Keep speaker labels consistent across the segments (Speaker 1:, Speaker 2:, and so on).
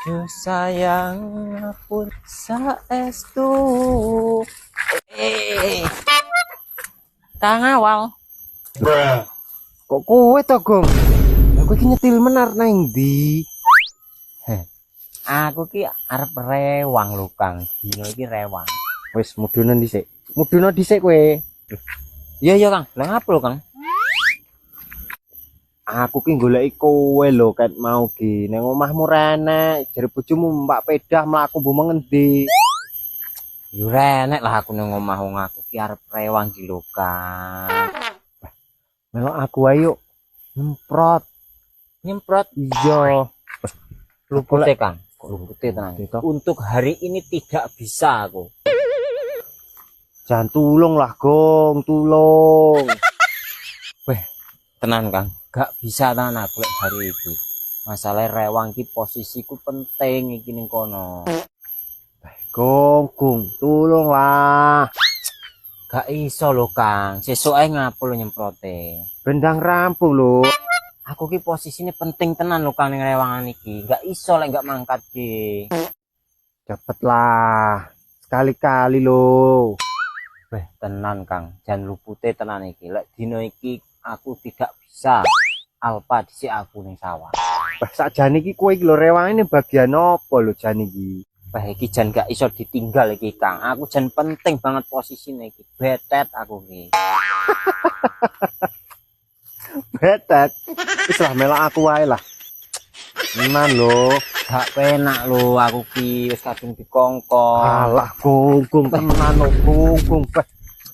Speaker 1: Duh sayang pun saestu. Kang Awal.
Speaker 2: Kok kowe to, Gong? Lah kowe iki nyetil menar nang ndi?
Speaker 1: Aku ki arep rewang lho Kang. Dino iki rewang.
Speaker 2: Wis mudhune dhisik. Mudhune dhisik kowe.
Speaker 1: Iya iya Kang. Lah ngapa lho Kang?
Speaker 2: Aku ki goleki kowe lho ket mau ki. Ning omahmu renek, jare bojomu Mbak Pedah mlaku mbok mengendi.
Speaker 1: Yo renek lah aku nang omah wong aku ki arep rewang ki lho Kang.
Speaker 2: Melok aku ae yuk. Nyemprot.
Speaker 1: Nyemprot
Speaker 2: Iya.
Speaker 1: lupute Kang. Kok lupute tenan. Untuk hari ini tidak bisa aku.
Speaker 2: Jangan tulung lah, Gong, tulung.
Speaker 1: Tenan Kang. Gak bisa tenan aku lek hari itu. Masalah rewang ki posisiku penting iki ning kono.
Speaker 2: Gong, tulung lah.
Speaker 1: Gak iso lho Kang. Sesuk ae ngapo lho nyemprote.
Speaker 2: Bendang rampung lho.
Speaker 1: Aku ki posisine penting tenan lho Kang ning rewangan iki. Gak iso lek gak mangkat ki.
Speaker 2: Cepet lah. Sekali-kali lho.
Speaker 1: Tenan Kang. Jan lupute tenan iki. Lek dino iki aku tidak bisa alpa dhisik aku ning sawah.
Speaker 2: Sakjane iki kowe iki lho rewangane bagian apa lho jan iki?
Speaker 1: Iki jan gak iso ditinggal iki Kang. Aku jan penting banget posisine iki. Betet aku iki.
Speaker 2: Betet. Wis lah melok aku wae lah. Tenan lho,
Speaker 1: Gak penak lho aku ki wis kadung dikongkon.
Speaker 2: alah Gong tenan lho Gong.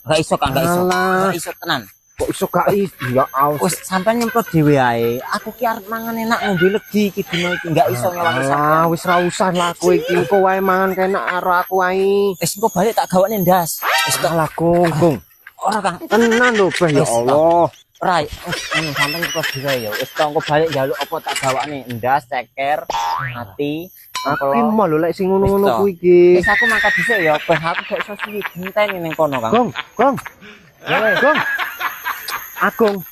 Speaker 1: Gak iso Kang, gak iso.
Speaker 2: Alah.
Speaker 1: Gak iso tenan.
Speaker 2: Kok iso gak iso ya aus.
Speaker 1: Wis sampean nyemprot dhewe ae. Aku ki arep mangan enak ngombe legi iki dino iki gak iso ngewangi sampean.
Speaker 2: Wis ra usah lah kowe iki kok wae mangan kenak karo aku ae.
Speaker 1: Wis engko balik tak gawane ndas. Wis tak
Speaker 2: Alah Gong.
Speaker 1: ora Kang.
Speaker 2: Tenan lho ya
Speaker 1: Wis,
Speaker 2: Allah.
Speaker 1: Ora, sampean nyemprot dhewe ya. Wis engko balik njaluk apa tak gawane ndas, ceker, ati.
Speaker 2: Aku mau lho lek sing ngono-ngono
Speaker 1: Wis,
Speaker 2: kuwi iki.
Speaker 1: Wis aku mangkat dhisik ya. Aku gak iso sih genteni ning kono Kang.
Speaker 2: Gong. Gong. Agung,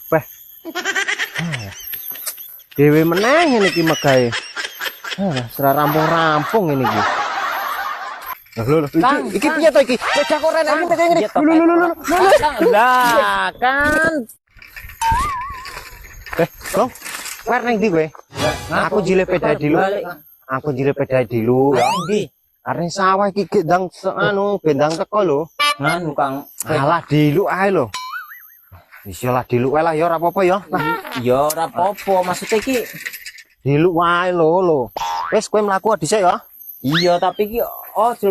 Speaker 2: Dewe meneh ngene iki megahe. Sera rampung-rampung ngene iki. Lho, iki piye to iki? Beda kok renek iki ngene. Lho.
Speaker 1: Lah, kan.
Speaker 2: Gong. Wer ning ndi kowe? Aku jile peda dulu. Aku jile peda dulu ya.
Speaker 1: Ndi?
Speaker 2: Arep sawah iki gendang anu bendang teko lho.
Speaker 1: Nganu Kang.
Speaker 2: Alah diluk ae lho. Bisa lah diluk wae lah ya ora apa-apa ya.
Speaker 1: Ya ora apa-apa, maksudnya iki
Speaker 2: Diluk wae lho. Wis kowe mlaku dhisik ya.
Speaker 1: iya tapi iki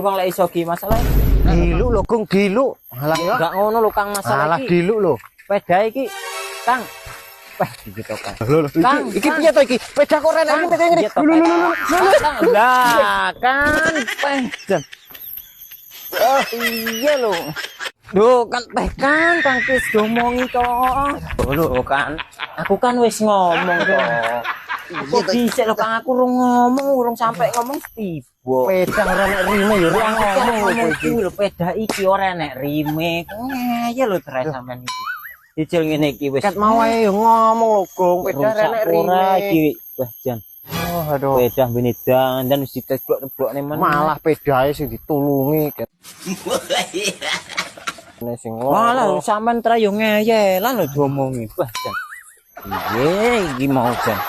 Speaker 1: Bang lek iso ki masalah.
Speaker 2: Diluk lho Gong, diluk. Alah ya.
Speaker 1: Enggak ngono lho Kang masalah
Speaker 2: Alah
Speaker 1: iki.
Speaker 2: diluk lho.
Speaker 1: Peda iki Kang. Gitu Kang.
Speaker 2: Lho, iki piye to iki? Peda kok renek iki ngene. Lho.
Speaker 1: Lah, kan pedan. Iya lho. Duh, kan Kang wis ngomongi kok. Lho kan. Aku kan wis ngomong kok. Kok bisa lho Kang aku urung sampai ngomong tiba.
Speaker 2: Peda ora nek rime ya ora
Speaker 1: Ngomong iki lho peda iki ora nek rime. Ngeye lho terus sampean iki. Ijil ngene iki wis.
Speaker 2: Ket mau ae ngomong lho Gong, peda renek rime.
Speaker 1: Ora iki Jan.
Speaker 2: Oh, aduh.
Speaker 1: Peda bene dan wis diteblok-teblokne men.
Speaker 2: Malah pedae sing ditulungi. Nek sing
Speaker 1: Malah sampean tra yo ngeyelan lho diomongi. Wah Jan. Iye iki mau Jan.